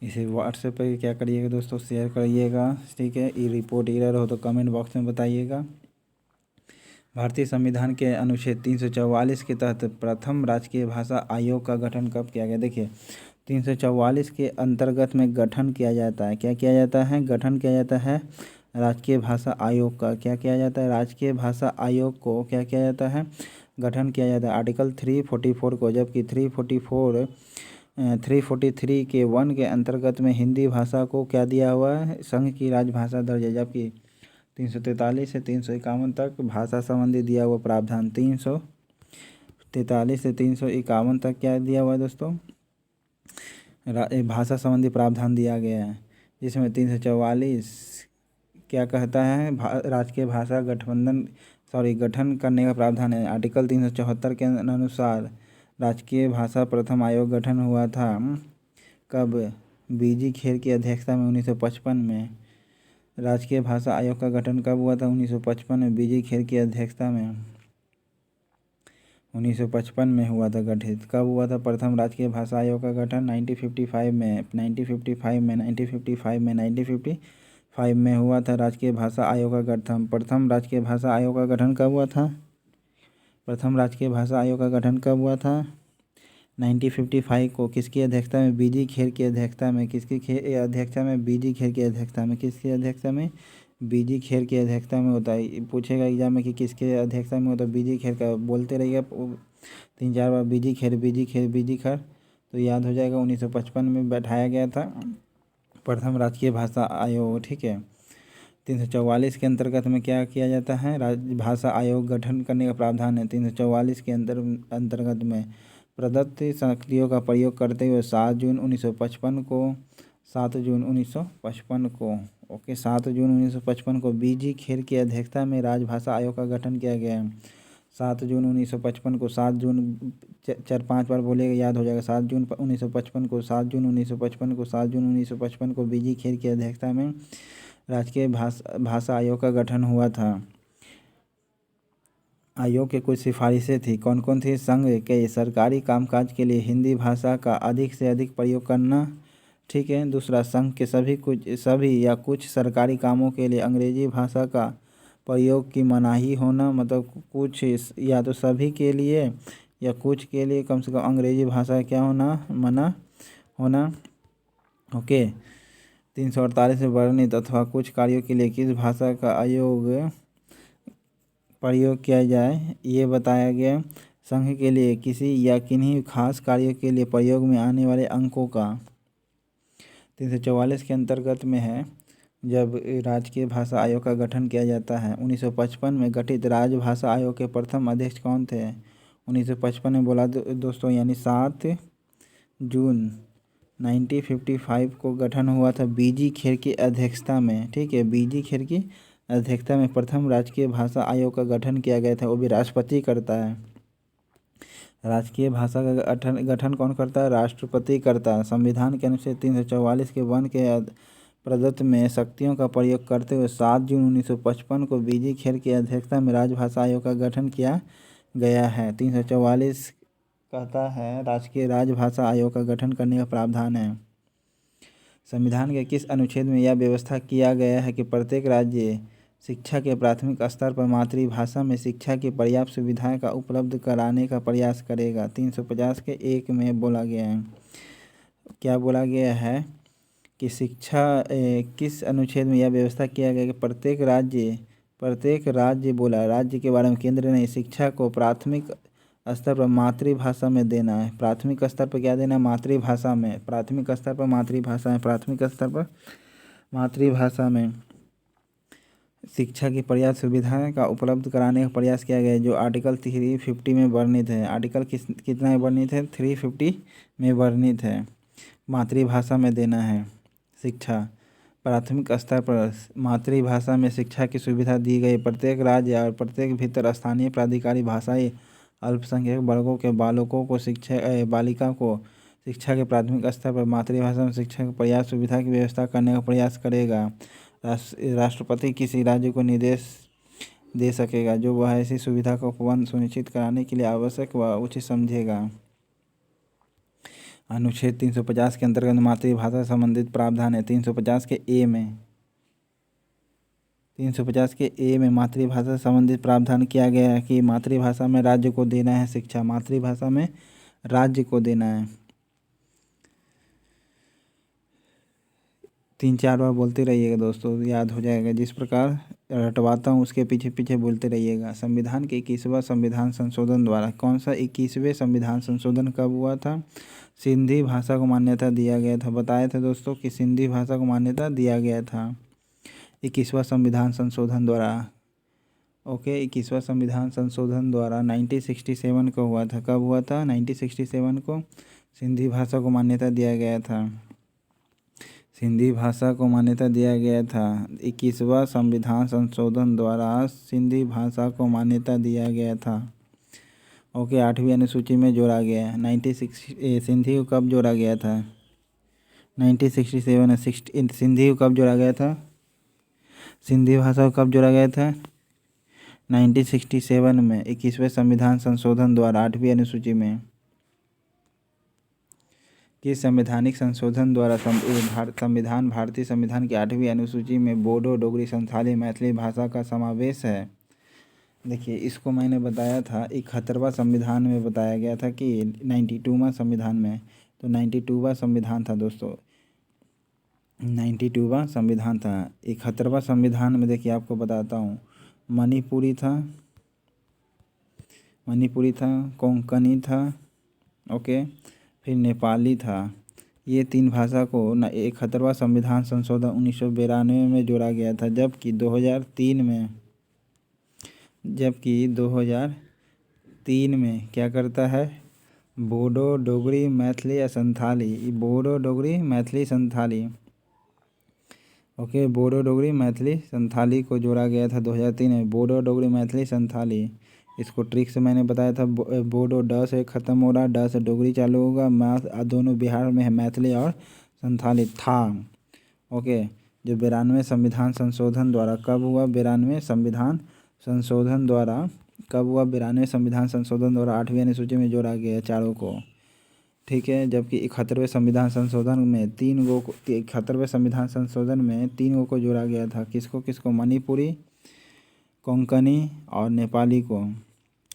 इसे व्हाट्सएप पे क्या करिएगा दोस्तों, शेयर करिएगा, ठीक है। ये रिपोर्ट एरर हो तो कमेंट बॉक्स में बताइएगा। भारतीय संविधान के अनुच्छेद 344 के तहत प्रथम राजकीय भाषा आयोग का गठन कब किया गया? देखिए 344 के अंतर्गत में गठन किया जाता है, क्या किया जाता है? गठन किया जाता है राजकीय भाषा आयोग का। क्या किया जाता है? राजकीय भाषा आयोग को क्या किया जाता है? गठन किया जाता है आर्टिकल 344 को। जबकि 343 के 1 के अंतर्गत में हिंदी भाषा को क्या दिया हुआ है? संघ की राजभाषा दर्ज है। जबकि 343 से 351 तक भाषा संबंधी दिया हुआ प्रावधान, 343 से 351 तक क्या दिया हुआ है दोस्तों? भाषा संबंधी प्रावधान दिया गया है, जिसमें 344 क्या कहता है? राजकीय भाषा गठन करने का प्रावधान है। आर्टिकल 374 के अनुसार राजकीय भाषा प्रथम आयोग गठन हुआ था कब? बीजी खेर की अध्यक्षता में 1955 में। राजकीय भाषा आयोग का गठन कब हुआ था? 1955 में, बीजी खेर की अध्यक्षता में 1955 में हुआ था गठित। कब हुआ था प्रथम राजकीय भाषा आयोग का गठन? 1955 में हुआ था राजकीय भाषा आयोग का गठन। प्रथम राजकीय भाषा आयोग का गठन कब हुआ था? प्रथम राजकीय भाषा आयोग का गठन कब हुआ था? 1955 को। किसकी अध्यक्षता में? बीजी खेर की अध्यक्षता में। किसकी अध्यक्षता में? बीजी खेर की अध्यक्षता में। किसकी अध्यक्षता में? बीजी खेर की अध्यक्षता में होता है। पूछेगा एग्जाम में कि किसके अध्यक्षता में होता है? बीजी खेर का। बोलते रहिए 3-4 बार बीजी खेर बीजी खेर बीजी खेर, तो याद हो जाएगा। 1955 में बैठाया गया था प्रथम राजकीय भाषा आयोग, ठीक है। 344 के अंतर्गत में क्या किया जाता है? भाषा आयोग गठन करने का प्रावधान है। 344 के अंतर्गत में प्रदत्त शक्तियों का प्रयोग करते हुए 7 जून 1955 को ओके 7 जून 1955 को बीजी खेर की अध्यक्षता में राजभाषा आयोग का गठन किया गया है। 7 जून 1955 को, 7 जून 4-5 बार बोलेगा याद हो जाएगा। 7 जून 1955 को, 7 जून 1955 को, 7 जून 1955 को बीजी खेर की अध्यक्षता में राजकीय भाषा आयोग का गठन हुआ था। आयोग के कुछ सिफारिशें थी, कौन कौन थी? संघ के सरकारी कामकाज के लिए हिंदी भाषा का अधिक से अधिक प्रयोग करना, ठीक है। दूसरा, संघ के सभी या कुछ सरकारी कामों के लिए अंग्रेजी भाषा का प्रयोग की मनाही होना, मतलब कुछ या तो सभी के लिए या कुछ के लिए कम से कम अंग्रेजी भाषा क्या होना? मना होना, ओके। 348 में वर्णित अथवा कुछ कार्यों के लिए किस भाषा का प्रयोग किया जाए, ये बताया गया। संघ के लिए किसी या किन्हीं खास कार्यों के लिए प्रयोग में आने वाले अंकों का 344 के अंतर्गत में है। जब राजकीय भाषा आयोग का गठन किया जाता है 1955 में गठित राजभाषा आयोग के प्रथम अध्यक्ष कौन थे? 1955 में बोला दोस्तों, यानी 7 जून 1955 को गठन हुआ था बीजी खेर की अध्यक्षता में, ठीक है। बीजी खेर की अध्यक्षता में प्रथम राजकीय भाषा आयोग का गठन किया गया था, वो भी राष्ट्रपति करता है। राजकीय भाषा का गठन कौन करता है? राष्ट्रपति करता है। संविधान के अनुच्छेद 344 के 1 के प्रदत्त में शक्तियों का प्रयोग करते हुए 7 जून 1955 को बीजी खेर की अध्यक्षता में राजभाषा आयोग का गठन किया गया है। 344 कहता है राजकीय राजभाषा आयोग का गठन करने का प्रावधान है। संविधान के किस अनुच्छेद में यह व्यवस्था किया गया है कि प्रत्येक राज्य शिक्षा के प्राथमिक स्तर पर मातृभाषा में शिक्षा की पर्याप्त सुविधाएं का उपलब्ध कराने का प्रयास करेगा? 350 के 1 में बोला गया है। क्या बोला गया है कि किस अनुच्छेद में यह व्यवस्था किया गया कि प्रत्येक राज्य बोला, राज्य के बारे में, केंद्र नहीं, शिक्षा को प्राथमिक स्तर पर मातृभाषा में देना है। प्राथमिक स्तर पर क्या देना है? मातृभाषा में। प्राथमिक स्तर पर मातृभाषा में, प्राथमिक स्तर पर मातृभाषा में शिक्षा की पर्याप्त सुविधाएं का उपलब्ध कराने का प्रयास किया गया है, जो आर्टिकल 350 में वर्णित है। आर्टिकल कितना में वर्णित है? 350 में वर्णित है। मातृभाषा में देना है शिक्षा। प्राथमिक स्तर पर मातृभाषा में शिक्षा की सुविधा दी गई। प्रत्येक राज्य और प्रत्येक भीतर स्थानीय प्राधिकारी भाषाई अल्पसंख्यक वर्गों के बालिका को शिक्षा के प्राथमिक स्तर पर मातृभाषा में शिक्षा की पर्याप्त सुविधा की व्यवस्था करने का प्रयास करेगा। राष्ट्रपति किसी राज्य को निर्देश दे सकेगा जो वह ऐसी सुविधा का उपबंध सुनिश्चित कराने के लिए आवश्यक व उचित समझेगा। अनुच्छेद 350 के अंतर्गत मातृभाषा संबंधित प्रावधान है। 350 के ए में मातृभाषा संबंधित प्रावधान किया गया है कि मातृभाषा में राज्य को देना है शिक्षा, मातृभाषा में राज्य को देना है। 3-4 बार बोलते रहिएगा दोस्तों, याद हो जाएगा। जिस प्रकार रटवाता हूँ उसके पीछे पीछे बोलते रहिएगा। संविधान के 21वां संविधान संशोधन द्वारा, कौन सा 21वें संविधान संशोधन कब हुआ था? सिंधी भाषा को मान्यता दिया गया था। बताए थे दोस्तों कि सिंधी भाषा को मान्यता दिया गया था 21वां संविधान संशोधन द्वारा। ओके, 21वां संविधान संशोधन द्वारा 1967 को हुआ था। कब हुआ था? 1967 को सिंधी भाषा को मान्यता दिया गया था। सिंधी भाषा को मान्यता दिया गया था। 21वां संविधान संशोधन द्वारा सिंधी भाषा को मान्यता दिया गया था। ओके, 8वीं अनुसूची में जोड़ा गया है। 96 सिंधी को कब जोड़ा गया था? 1967 सिंधी को कब जोड़ा गया था? सिंधी भाषा को कब जोड़ा गया था? 1967 में 21वें संविधान संशोधन द्वारा 8वीं अनुसूची में। किस संवैधानिक संशोधन द्वारा संविधान भारतीय संविधान की 8वीं अनुसूची में बोडो, डोगरी, संथाली, मैथिली भाषा का समावेश है? देखिए, इसको मैंने बताया था 71वां संविधान में बताया गया था कि 92वां संविधान में। तो 92वां संविधान था दोस्तों, 92वां संविधान था। 71वां संविधान में देखिए आपको बताता हूँ, मणिपुरी था, कोंकणी था, ओके, फिर नेपाली था। ये 3 भाषा को 71वां संविधान संशोधन 1992 में जोड़ा गया था। जबकि 2003 में क्या करता है? बोडो, डोगरी, मैथिली या संथाली, बोडो, डोगरी, मैथिली, संथाली, ओके, बोडो, डोगरी, मैथिली, संथाली को जोड़ा गया था 2003 में। बोडो, डोगरी, मैथिली, संथाली, इसको ट्रिक से मैंने बताया था। बोडो ड से ख़त्म हो रहा, ड से डोगरी चालू होगा, दोनों बिहार में है, मैथिली और संथाली था। ओके, जो 92वें संविधान संशोधन द्वारा कब हुआ? 92वें संविधान संशोधन द्वारा कब हुआ? 92वें संविधान संशोधन द्वारा 8वीं अनुसूची में जोड़ा गया चारों को, ठीक है। जबकि 71वें संविधान संशोधन में 71वें संविधान संशोधन में 3 गो को जोड़ा गया था। किसको? मणिपुरी, कोंकणी और नेपाली को।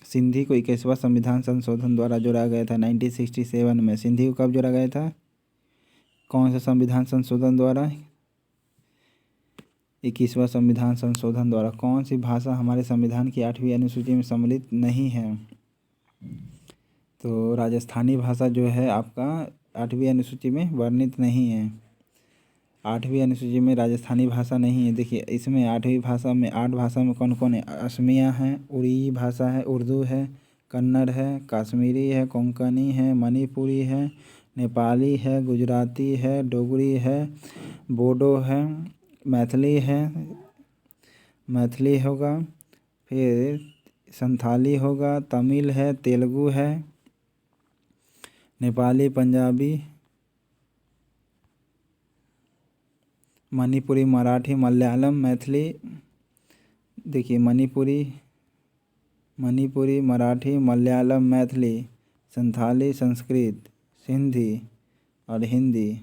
सिंधी को 21वां संविधान संशोधन द्वारा जोड़ा गया था 1967 में। सिंधी को कब जोड़ा गया था? कौन सा संविधान संशोधन द्वारा? 21वां संविधान संशोधन द्वारा। कौन सी भाषा हमारे संविधान की 8वीं अनुसूची में सम्मिलित नहीं है? तो राजस्थानी भाषा जो है आपका 8वीं अनुसूची में वर्णित नहीं है। 8वीं अनुसूची में राजस्थानी भाषा नहीं है। देखिए, इसमें 8वीं भाषा में 8 भाषा में कौन कौन है? असमिया है, उड़ी भाषा है, उर्दू है, कन्नड़ है, कश्मीरी है, कोंकणी है, मणिपुरी है, नेपाली है, गुजराती है, डोगरी है, बोडो है, मैथिली होगा, फिर संथाली होगा, तमिल है, तेलुगु है, नेपाली, पंजाबी, मणिपुरी, मराठी, मलयालम, मैथिली। देखिए, मणिपुरी, मराठी, मलयालम, मैथिली, संथाली, संस्कृत, सिंधी और हिंदी।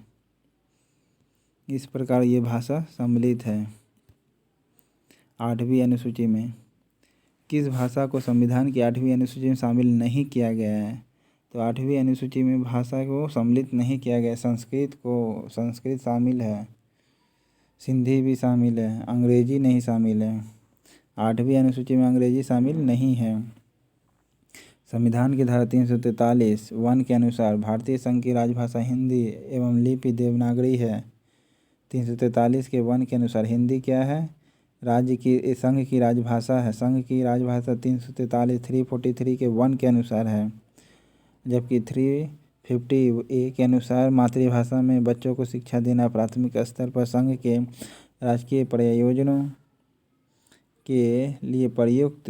इस प्रकार ये भाषा सम्मिलित है 8वीं अनुसूची में। किस भाषा को संविधान की 8वीं अनुसूची में शामिल नहीं किया गया है? तो 8वीं अनुसूची में भाषा को सम्मिलित नहीं किया गया। संस्कृत शामिल है, सिंधी भी शामिल है, अंग्रेजी नहीं शामिल है। 8वीं अनुसूची में अंग्रेजी शामिल नहीं है। संविधान की धारा 343(1) के अनुसार भारतीय संघ की राजभाषा हिंदी एवं लिपि देवनागरी है। 343 के 1 के अनुसार हिंदी क्या है? संघ की राजभाषा है। संघ की राजभाषा 343 के 1 के अनुसार है। जबकि 350A के अनुसार मातृभाषा में बच्चों को शिक्षा देना प्राथमिक स्तर पर संघ के राजकीय प्रयोजनों के लिए प्रयुक्त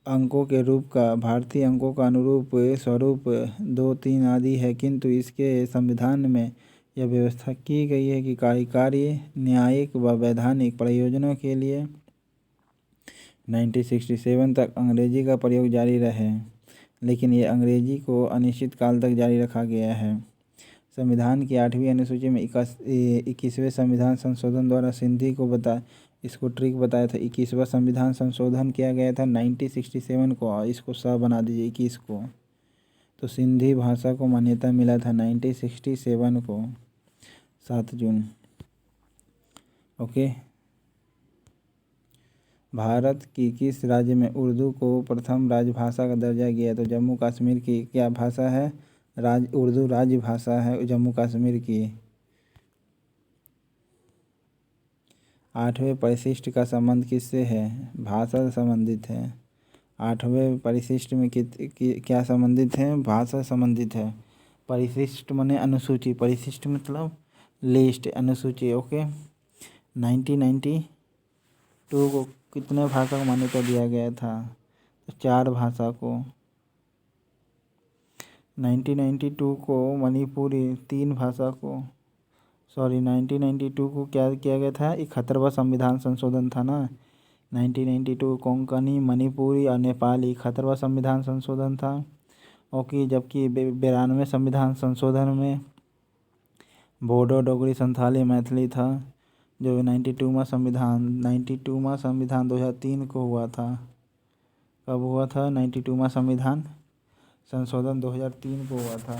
अंकों के रूप का भारतीय अंकों का अनुरूप स्वरूप 2, 3 आदि है। किंतु इसके संविधान में यह व्यवस्था की गई है कि कार्यकारी, न्यायिक व वैधानिक प्रयोजनों के लिए 1967 तक अंग्रेजी का प्रयोग जारी रहे। लेकिन ये अंग्रेजी को अनिश्चित काल तक जारी रखा गया है। संविधान की 8वीं अनुसूची में 21वें संविधान संशोधन द्वारा सिंधी को इसको ट्रिक बताया था। 21वां संविधान संशोधन किया गया था 1967 को, और इसको बना दीजिए 21 को। तो सिंधी भाषा को मान्यता मिला था 1967 को, 7 जून। ओके। भारत की किस राज्य में उर्दू को प्रथम राजभाषा का दर्जा गया? तो जम्मू कश्मीर की क्या भाषा है? उर्दू राज्य भाषा है जम्मू कश्मीर की। 8वें परिशिष्ट का संबंध किससे है? भाषा से संबंधित है। 8वें परिशिष्ट में क्या संबंधित है? भाषा संबंधित है। परिशिष्ट माने अनुसूची, परिशिष्ट मतलब लिस्ट, अनुसूची। ओके। 1992 को कितने भाषा को मान्यता दिया गया था? तो 4 भाषा को। 1992 को मणिपुरी 3 भाषा को, 1992 को क्या किया गया था? 71वां संविधान संशोधन था ना। 1992 कोंकणी, मणिपुरी और नेपाली 71वां संविधान संशोधन था। ओके। जबकि 92वें संविधान संशोधन में बोडो, डोगरी, संथाली, मैथिली था। जो 92वां संविधान 2003 को हुआ था। कब हुआ था? 92वां संविधान संशोधन 2003 को हुआ था।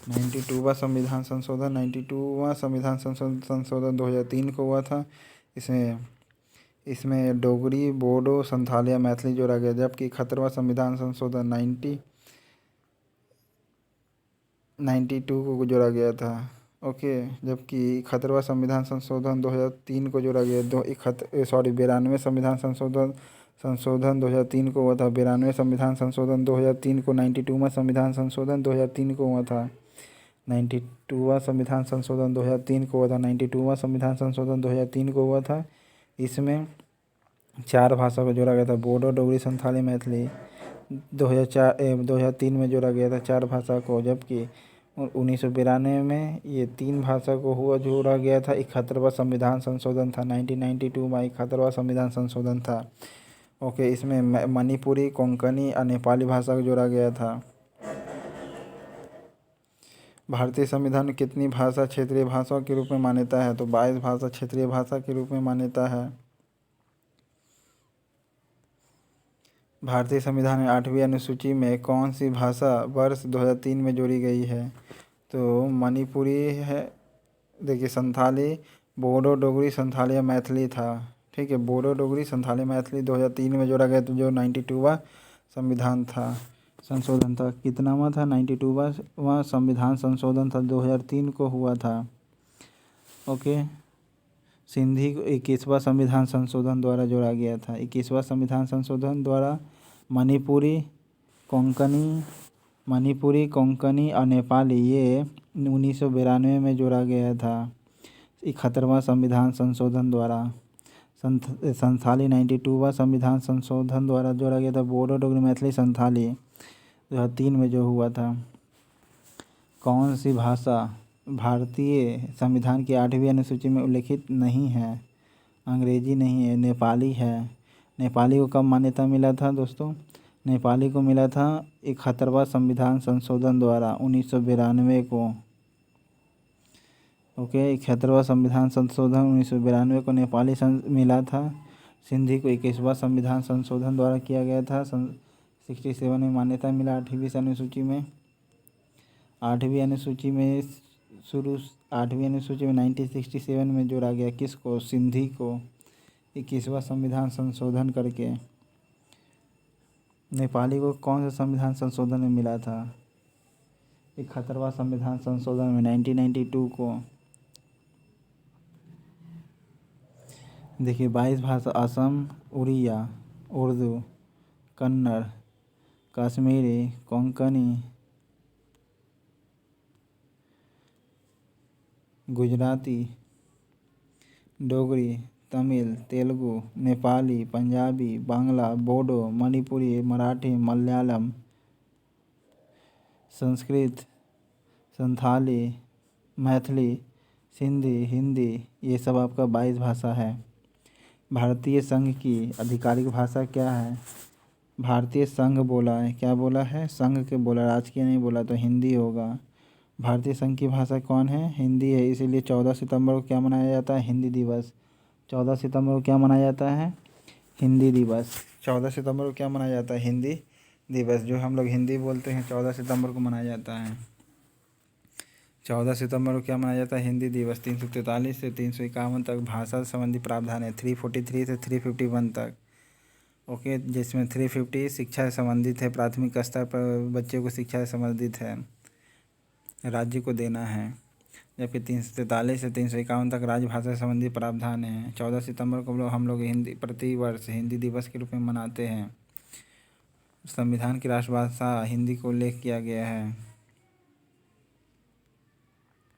92वां संविधान संशोधन 2003 को हुआ था। इसमें डोगरी, बोडो, संथाली, मैथिली जोड़ा गया। जबकि 71वां संविधान संशोधन 92 को जोड़ा गया था। ओके। जबकि 71वां संविधान संशोधन 2003 को जोड़ा गया। 92वें संविधान संशोधन 2003 को हुआ था। 92वें संविधान संशोधन 2003 को 92वां संविधान संशोधन 2003 को हुआ था। 92वां संविधान संशोधन 2003 को हुआ था। 92वां संविधान संशोधन 2003 को हुआ था। इसमें 4 भाषा को जोड़ा गया था, बोडो, डोगरी, संथाली, मैथिली। 2003 में जोड़ा गया था 4 भाषा को। जबकि 1992 में ये 3 भाषा को जोड़ा गया था। 71वां संविधान संशोधन था। 1992 में 71वां संविधान संशोधन था। ओके। इसमें मणिपुरी, कोंकणी और नेपाली भाषा को जोड़ा गया था। भारतीय संविधान में कितनी भाषा क्षेत्रीय भाषाओं के रूप में मान्यता है? तो 22 भाषा क्षेत्रीय भाषा के रूप में मान्यता है। भारतीय संविधान में 8वीं अनुसूची में कौन सी भाषा वर्ष 2003 में जोड़ी गई है? तो मणिपुरी है, देखिए, संथाली, बोडो, डोगरी, संथाली या मैथिली था। ठीक है। बोडो, डोगरी, संथाली, मैथिली 2003 में जोड़ा गया। तो जो 92वां संविधान था संशोधन था, कितनावां था? 92वां संविधान संशोधन था, 2003 को हुआ था। ओके। सिंधी को 21वां संविधान संशोधन द्वारा जोड़ा गया था। 21वां संविधान संशोधन द्वारा मणिपुरी, कोंकणी और नेपाली ये 1992 में जोड़ा गया था। 71वां संविधान संशोधन द्वारा। संथाली 92वां संविधान संशोधन द्वारा जोड़ा गया था। बोडो, डोगरी, मैथिली, संथाली 2003 में जो हुआ था। कौन सी भाषा भारतीय संविधान की 8वीं अनुसूची में उल्लेखित नहीं है? अंग्रेजी नहीं है, नेपाली है। नेपाली को कब मान्यता मिला था दोस्तों? नेपाली को मिला था 71वां संविधान संशोधन द्वारा 1992 को। ओके। 71वां संविधान संशोधन 1992 को नेपाली मिला था। सिंधी को 21वां संविधान संशोधन द्वारा किया गया था। 67 में मान्यता मिला 8वीं अनुसूची में। 8वीं अनुसूची में 1967 में जोड़ा गया। किसको? सिंधी को 21वां संविधान संशोधन करके। नेपाली को कौन सा संविधान संशोधन में मिला था? 71वां संविधान संशोधन में 1992 को। देखिए, 22 भाषा असम, उड़िया, उर्दू, कन्नड़, कश्मीरी, कोंकणी, गुजराती, डोगरी, तमिल, तेलुगु, नेपाली, पंजाबी, बांग्ला, बोडो, मणिपुरी, मराठी, मलयालम, संस्कृत, संथाली, मैथिली, सिंधी, हिंदी, ये सब आपका 22 भाषा है। भारतीय संघ की आधिकारिक भाषा क्या है? भारतीय संघ बोला है, क्या बोला है? संघ के बोला, राजकीय नहीं बोला, तो हिंदी होगा। भारतीय संघ की भाषा कौन है? हिंदी है, इसीलिए 14 सितंबर को क्या मनाया जाता है? हिंदी दिवस। 14 सितंबर को क्या मनाया जाता है? हिंदी दिवस। 14 सितंबर को क्या मनाया जाता है? हिंदी दिवस। जो हम लोग हिंदी बोलते हैं 14 सितंबर को मनाया जाता है। 14 सितंबर को क्या मनाया जाता है? हिंदी दिवस। 343 से 351 तक भाषा संबंधी प्रावधान है। 343 से 351 तक। ओके, जिसमें 350 शिक्षा से संबंधित है, प्राथमिक स्तर पर बच्चे को शिक्षा से संबंधित है, राज्य को देना है। जबकि 343 से 351 तक राजभाषा से संबंधित प्रावधान है। 14 सितंबर को हम लोग हिंदी प्रतिवर्ष हिंदी दिवस के रूप में मनाते हैं। संविधान की राष्ट्रभाषा हिंदी को उल्लेख किया गया है।